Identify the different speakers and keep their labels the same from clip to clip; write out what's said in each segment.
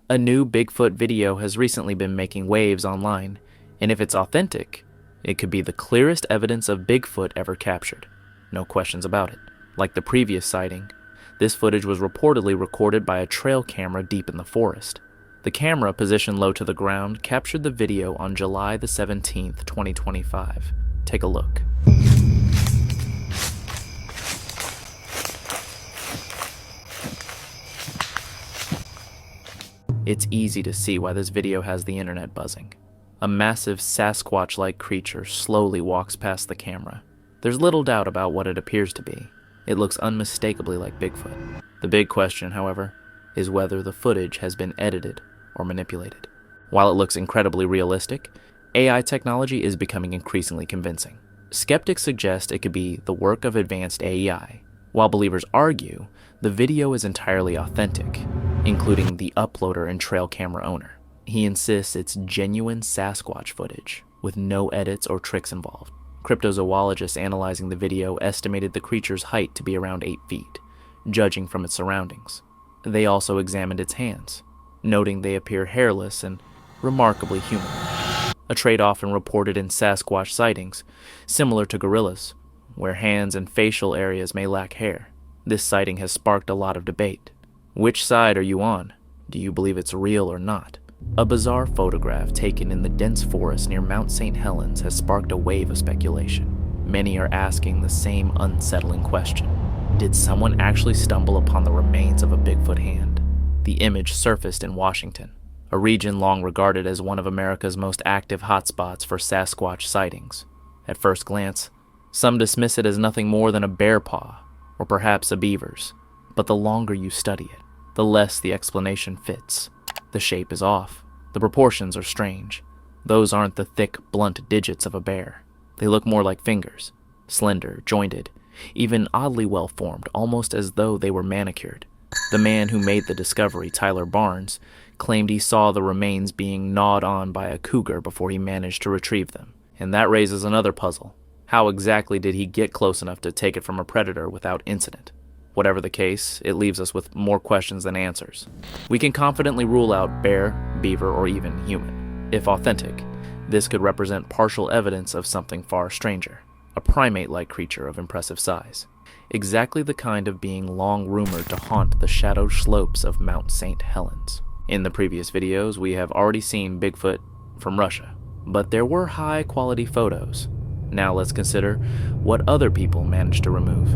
Speaker 1: A new Bigfoot video has recently been making waves online, and if it's authentic, it could be the clearest evidence of Bigfoot ever captured. No questions about it. Like the previous sighting, this footage was reportedly recorded by a trail camera deep in the forest. The camera, positioned low to the ground, captured the video on July the 17th, 2025. Take a look. It's easy to see why this video has the internet buzzing. A massive Sasquatch-like creature slowly walks past the camera. There's little doubt about what it appears to be. It looks unmistakably like Bigfoot. The big question, however, is whether the footage has been edited or manipulated. While it looks incredibly realistic, AI technology is becoming increasingly convincing. Skeptics suggest it could be the work of advanced AI, while believers argue the video is entirely authentic, including the uploader and trail camera owner. He insists it's genuine Sasquatch footage, with no edits or tricks involved. Cryptozoologists analyzing the video estimated the creature's height to be around 8 feet, judging from its surroundings. They also examined its hands, noting they appear hairless and remarkably human, a trait often reported in Sasquatch sightings, similar to gorillas, where hands and facial areas may lack hair. This sighting has sparked a lot of debate. Which side are you on? Do you believe it's real or not? A bizarre photograph taken in the dense forest near Mount St. Helens has sparked a wave of speculation. Many are asking the same unsettling question. Did someone actually stumble upon the remains of a Bigfoot hand? The image surfaced in Washington, a region long regarded as one of America's most active hotspots for Sasquatch sightings. At first glance, some dismiss it as nothing more than a bear paw, or perhaps a beaver's. But the longer you study it, the less the explanation fits. The shape is off. The proportions are strange. Those aren't the thick, blunt digits of a bear. They look more like fingers, slender, jointed, even oddly well-formed, almost as though they were manicured. The man who made the discovery, Tyler Barnes, claimed he saw the remains being gnawed on by a cougar before he managed to retrieve them. And that raises another puzzle. How exactly did he get close enough to take it from a predator without incident? Whatever the case, it leaves us with more questions than answers. We can confidently rule out bear, beaver, or even human. If authentic, this could represent partial evidence of something far stranger, a primate-like creature of impressive size. Exactly the kind of being long rumored to haunt the shadowed slopes of Mount St. Helens. In the previous videos, we have already seen Bigfoot from Russia, but there were high-quality photos. Now let's consider what other people managed to remove.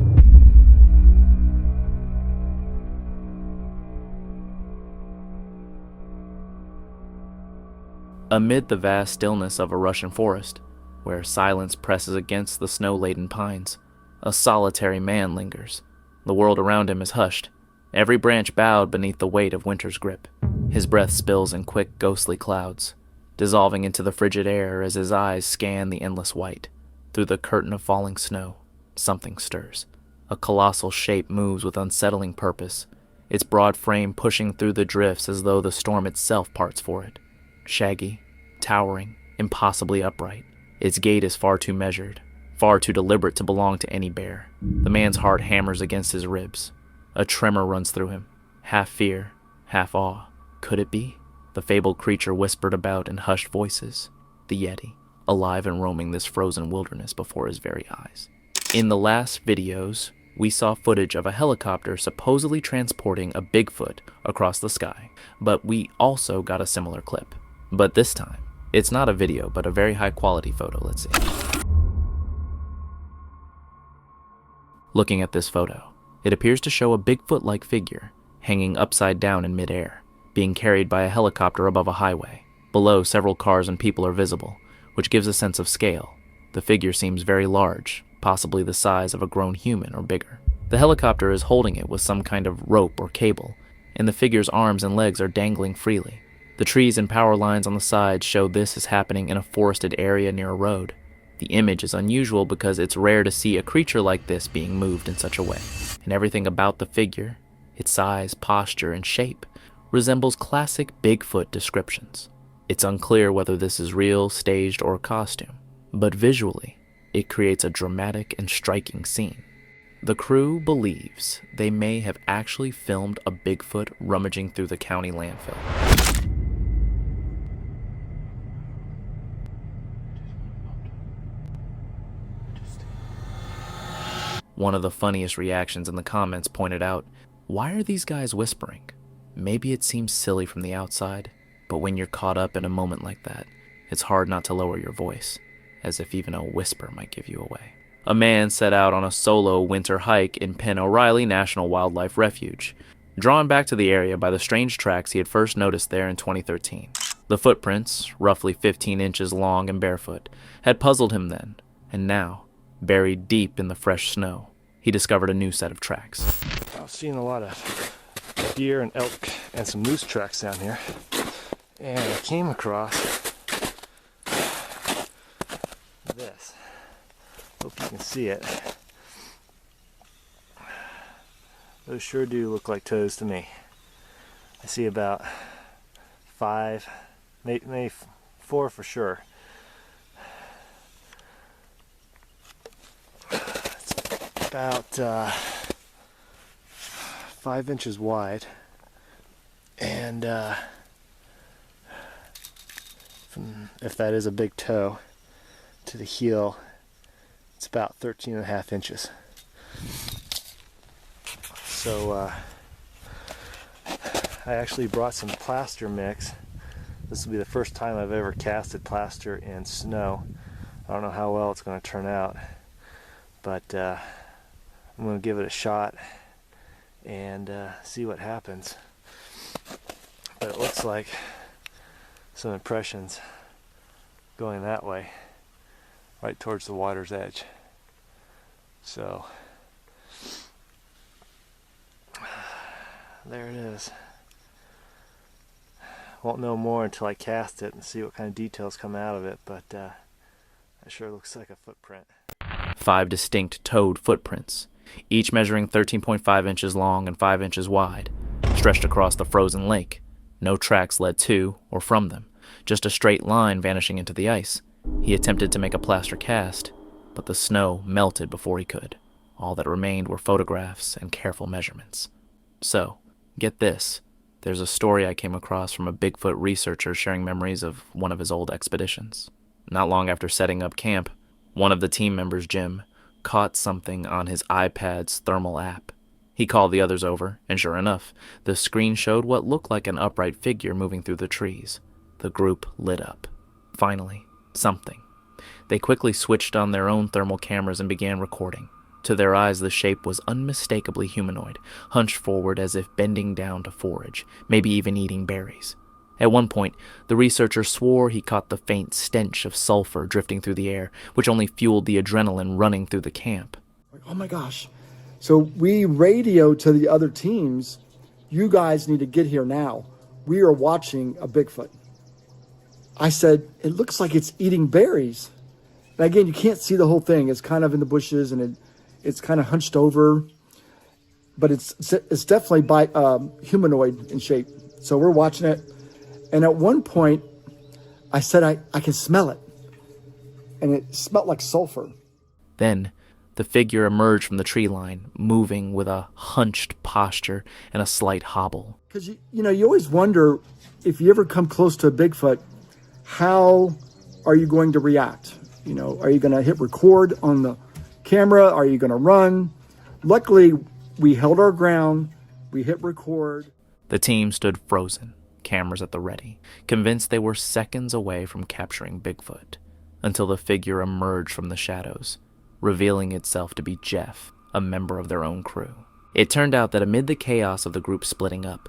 Speaker 1: Amid the vast stillness of a Russian forest, where silence presses against the snow-laden pines, a solitary man lingers. The world around him is hushed, every branch bowed beneath the weight of winter's grip. His breath spills in quick, ghostly clouds, dissolving into the frigid air as his eyes scan the endless white. Through the curtain of falling snow, something stirs. A colossal shape moves with unsettling purpose, its broad frame pushing through the drifts as though the storm itself parts for it. Shaggy, towering, impossibly upright. Its gait is far too measured, far too deliberate to belong to any bear. The man's heart hammers against his ribs. A tremor runs through him, half fear, half awe. Could it be? The fabled creature whispered about in hushed voices. The Yeti, alive and roaming this frozen wilderness before his very eyes. In the last videos, we saw footage of a helicopter supposedly transporting a Bigfoot across the sky, but we also got a similar clip. But this time, it's not a video, but a very high-quality photo. Let's see. Looking at this photo, it appears to show a Bigfoot-like figure hanging upside down in midair, being carried by a helicopter above a highway. Below, several cars and people are visible, which gives a sense of scale. The figure seems very large, possibly the size of a grown human or bigger. The helicopter is holding it with some kind of rope or cable, and the figure's arms and legs are dangling freely. The trees and power lines on the sides show this is happening in a forested area near a road. The image is unusual because it's rare to see a creature like this being moved in such a way, and everything about the figure, its size, posture, and shape, resembles classic Bigfoot descriptions. It's unclear whether this is real, staged, or a costume, but visually, it creates a dramatic and striking scene. The crew believes they may have actually filmed a Bigfoot rummaging through the county landfill. One of the funniest reactions in the comments pointed out, "Why are these guys whispering? Maybe it seems silly from the outside, but when you're caught up in a moment like that, it's hard not to lower your voice, as if even a whisper might give you away." A man set out on a solo winter hike in Penn O'Reilly National Wildlife Refuge, drawn back to the area by the strange tracks he had first noticed there in 2013. The footprints, roughly 15 inches long and barefoot, had puzzled him then, and now, buried deep in the fresh snow, he discovered a new set of tracks.
Speaker 2: I was seeing a lot of deer and elk and some moose tracks down here, and I came across this. Hope you can see it. Those sure do look like toes to me. I see about 5, maybe 4 for sure. It's about 5 inches wide, and if that is a big toe to the heel, it's about 13.5 inches. So I actually brought some plaster mix. This will be the first time I've ever casted plaster in snow. I don't know how well it's going to turn out, but I'm going to give it a shot and see what happens. But it looks like some impressions going that way, right towards the water's edge. So there it is. Won't know more until I cast it and see what kind of details come out of it, but it sure looks like a footprint.
Speaker 1: 5 distinct toed footprints, each measuring 13.5 inches long and 5 inches wide, stretched across the frozen lake. No tracks led to or from them, just a straight line vanishing into the ice. He attempted to make a plaster cast, but the snow melted before he could. All that remained were photographs and careful measurements. So, get this. There's a story I came across from a Bigfoot researcher sharing memories of one of his old expeditions. Not long after setting up camp, one of the team members, Jim, caught something on his iPad's thermal app. He called the others over, and sure enough, the screen showed what looked like an upright figure moving through the trees. The group lit up. Finally, something. They quickly switched on their own thermal cameras and began recording. To their eyes, the shape was unmistakably humanoid, hunched forward as if bending down to forage, maybe even eating berries. At one point, the researcher swore he caught the faint stench of sulfur drifting through the air, which only fueled the adrenaline running through the camp.
Speaker 3: Oh my gosh. So we radio to the other teams, you guys need to get here now. We are watching a Bigfoot. I said, it looks like it's eating berries. And again, you can't see the whole thing. It's kind of in the bushes and it's kind of hunched over, but it's definitely humanoid in shape. So we're watching it. And at one point I said, I can smell it. And it smelled like sulfur.
Speaker 1: Then the figure emerged from the tree line, moving with a hunched posture and a slight hobble.
Speaker 3: Because, you always wonder, if you ever come close to a Bigfoot, how are you going to react? Are you going to hit record on the camera? Are you going to run? Luckily, we held our ground. We hit record.
Speaker 1: The team stood frozen, cameras at the ready, convinced they were seconds away from capturing Bigfoot, until the figure emerged from the shadows, revealing itself to be Jeff, a member of their own crew. It turned out that amid the chaos of the group splitting up,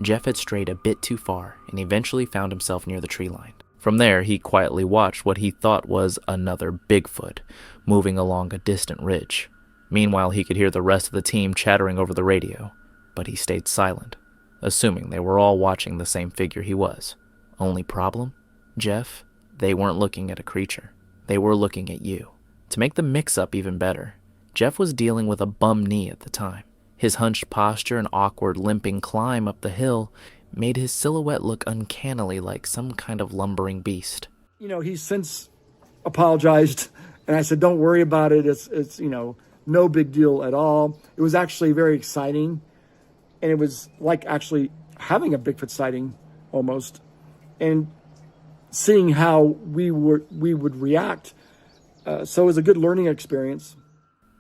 Speaker 1: Jeff had strayed a bit too far and eventually found himself near the tree line. From there, he quietly watched what he thought was another Bigfoot moving along a distant ridge. Meanwhile, he could hear the rest of the team chattering over the radio, but he stayed silent, assuming they were all watching the same figure he was. Only problem? Jeff, they weren't looking at a creature. They were looking at you. To make the mix-up even better, Jeff was dealing with a bum knee at the time. His hunched posture and awkward limping climb up the hill made his silhouette look uncannily like some kind of lumbering beast.
Speaker 3: He's since apologized, and I said, don't worry about it. It's No big deal at all. It was actually very exciting. And it was like actually having a Bigfoot sighting almost. And seeing how we would react. So it was a good learning experience.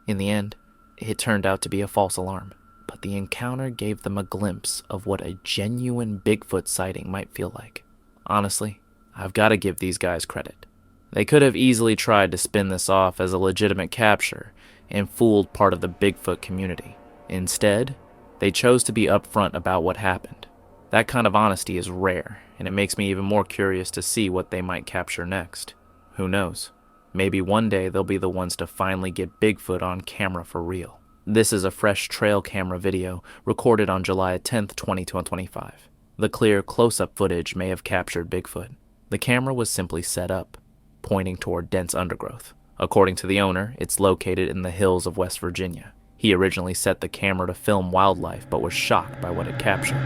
Speaker 1: In the end, it turned out to be a false alarm, but the encounter gave them a glimpse of what a genuine Bigfoot sighting might feel like. Honestly, I've got to give these guys credit. They could have easily tried to spin this off as a legitimate capture and fooled part of the Bigfoot community. Instead, they chose to be upfront about what happened. That kind of honesty is rare, and it makes me even more curious to see what they might capture next. Who knows? Maybe one day they'll be the ones to finally get Bigfoot on camera for real. This is a fresh trail camera video recorded on July 10th, 2025. The clear close-up footage may have captured Bigfoot. The camera was simply set up, pointing toward dense undergrowth. According to the owner, it's located in the hills of West Virginia. He originally set the camera to film wildlife, but was shocked by what it captured.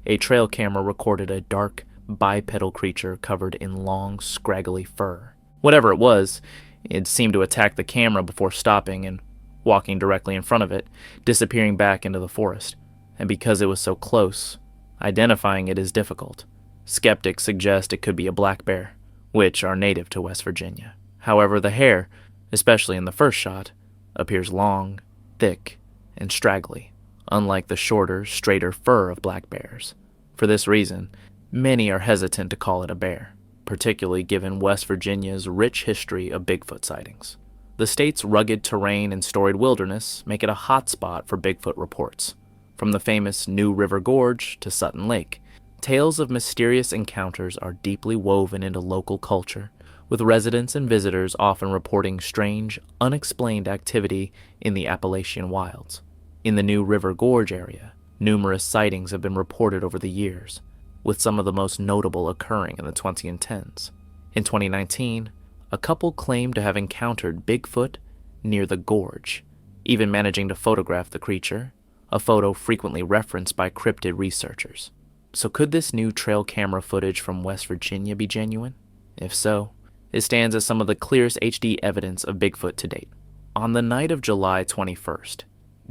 Speaker 1: A trail camera recorded a dark, bipedal creature covered in long, scraggly fur. Whatever it was, it seemed to attack the camera before stopping and walking directly in front of it, disappearing back into the forest. And because it was so close, identifying it is difficult. Skeptics suggest it could be a black bear, which are native to West Virginia. However, the hair, especially in the first shot, appears long, thick, and straggly, unlike the shorter, straighter fur of black bears. For this reason, many are hesitant to call it a bear, particularly given West Virginia's rich history of Bigfoot sightings. The state's rugged terrain and storied wilderness make it a hotspot for Bigfoot reports. From the famous New River Gorge to Sutton Lake, tales of mysterious encounters are deeply woven into local culture, with residents and visitors often reporting strange, unexplained activity in the Appalachian wilds. In the New River Gorge area, numerous sightings have been reported over the years, with some of the most notable occurring in the 2010s. In 2019, a couple claimed to have encountered Bigfoot near the gorge, even managing to photograph the creature, a photo frequently referenced by cryptid researchers. So could this new trail camera footage from West Virginia be genuine? If so, it stands as some of the clearest HD evidence of Bigfoot to date. On the night of July 21st,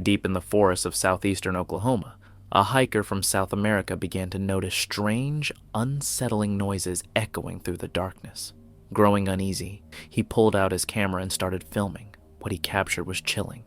Speaker 1: deep in the forests of southeastern Oklahoma, a hiker from South America began to notice strange, unsettling noises echoing through the darkness. Growing uneasy, he pulled out his camera and started filming. What he captured was chilling.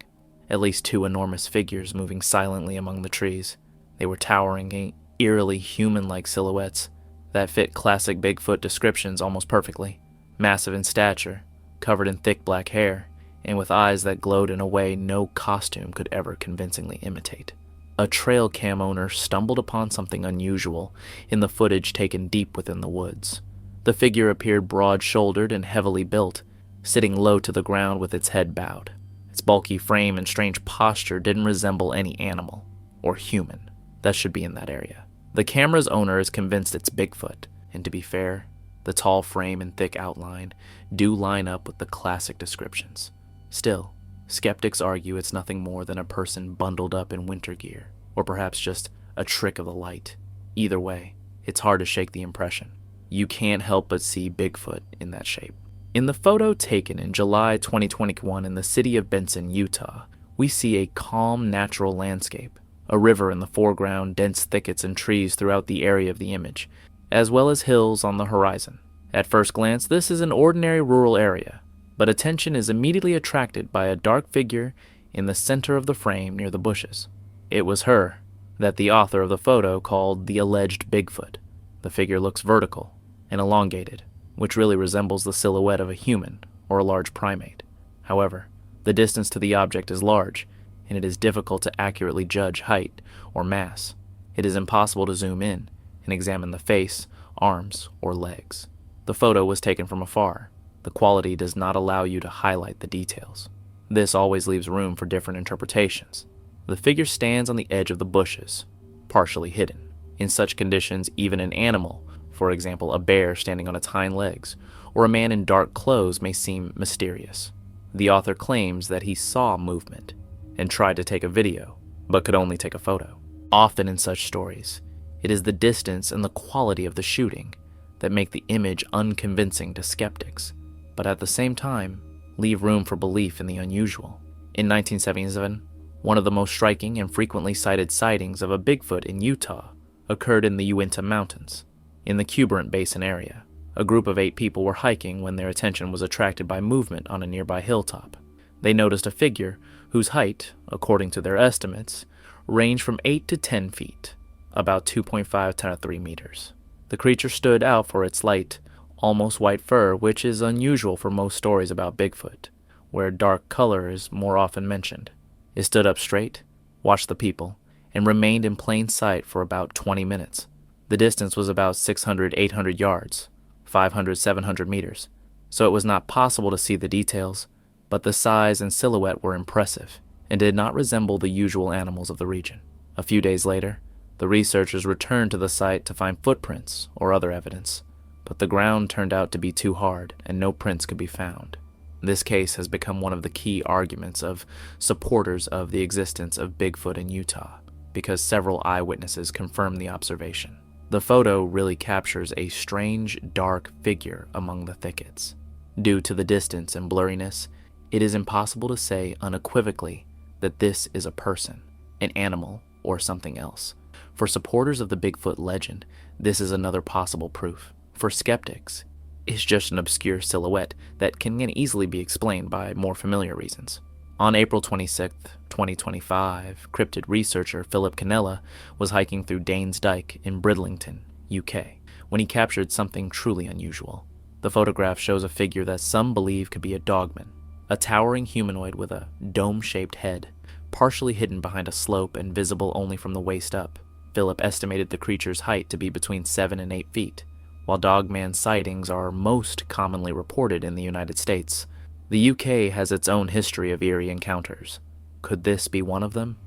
Speaker 1: At least two enormous figures moving silently among the trees. They were towering, eerily human-like silhouettes that fit classic Bigfoot descriptions almost perfectly. Massive in stature, covered in thick black hair, and with eyes that glowed in a way no costume could ever convincingly imitate. A trail cam owner stumbled upon something unusual in the footage taken deep within the woods. The figure appeared broad-shouldered and heavily built, sitting low to the ground with its head bowed. Its bulky frame and strange posture didn't resemble any animal or human that should be in that area. The camera's owner is convinced it's Bigfoot, and to be fair, the tall frame and thick outline do line up with the classic descriptions. Still, skeptics argue it's nothing more than a person bundled up in winter gear, or perhaps just a trick of the light. Either way, it's hard to shake the impression. You can't help but see Bigfoot in that shape. In the photo taken in July 2021 in the city of Benson, Utah, we see a calm natural landscape, a river in the foreground, dense thickets and trees throughout the area of the image, as well as hills on the horizon. At first glance, this is an ordinary rural area, but attention is immediately attracted by a dark figure in the center of the frame near the bushes. It was her that the author of the photo called the alleged Bigfoot. The figure looks vertical and elongated, which really resembles the silhouette of a human or a large primate. However, the distance to the object is large, and it is difficult to accurately judge height or mass. It is impossible to zoom in and examine the face, arms, or legs. The photo was taken from afar. The quality does not allow you to highlight the details. This always leaves room for different interpretations. The figure stands on the edge of the bushes, partially hidden. In such conditions, even an animal, for example a bear standing on its hind legs, or a man in dark clothes may seem mysterious. The author claims that he saw movement and tried to take a video, but could only take a photo. Often in such stories, it is the distance and the quality of the shooting that make the image unconvincing to skeptics, but at the same time, leave room for belief in the unusual. In 1977, one of the most striking and frequently cited sightings of a Bigfoot in Utah occurred in the Uinta Mountains. In the Cubrant Basin area, a group of 8 people were hiking when their attention was attracted by movement on a nearby hilltop. They noticed a figure whose height, according to their estimates, ranged from 8 to 10 feet, about 2.5 to 3 meters. The creature stood out for its light, almost white fur, which is unusual for most stories about Bigfoot, where dark color is more often mentioned. It stood up straight, watched the people, and remained in plain sight for about 20 minutes. The distance was about 600-800 yards, 500-700 meters, so it was not possible to see the details, but the size and silhouette were impressive and did not resemble the usual animals of the region. A few days later, the researchers returned to the site to find footprints or other evidence, but the ground turned out to be too hard and no prints could be found. This case has become one of the key arguments of supporters of the existence of Bigfoot in Utah, because several eyewitnesses confirmed the observation. The photo really captures a strange, dark figure among the thickets. Due to the distance and blurriness, it is impossible to say unequivocally that this is a person, an animal, or something else. For supporters of the Bigfoot legend, this is another possible proof. For skeptics, it's just an obscure silhouette that can easily be explained by more familiar reasons. On April 26, 2025, cryptid researcher Philip Cannella was hiking through Danes Dyke in Bridlington, UK, when he captured something truly unusual. The photograph shows a figure that some believe could be a dogman, a towering humanoid with a dome-shaped head, partially hidden behind a slope and visible only from the waist up. Philip estimated the creature's height to be between 7 and 8 feet. While dogman sightings are most commonly reported in the United States, the UK has its own history of eerie encounters. Could this be one of them?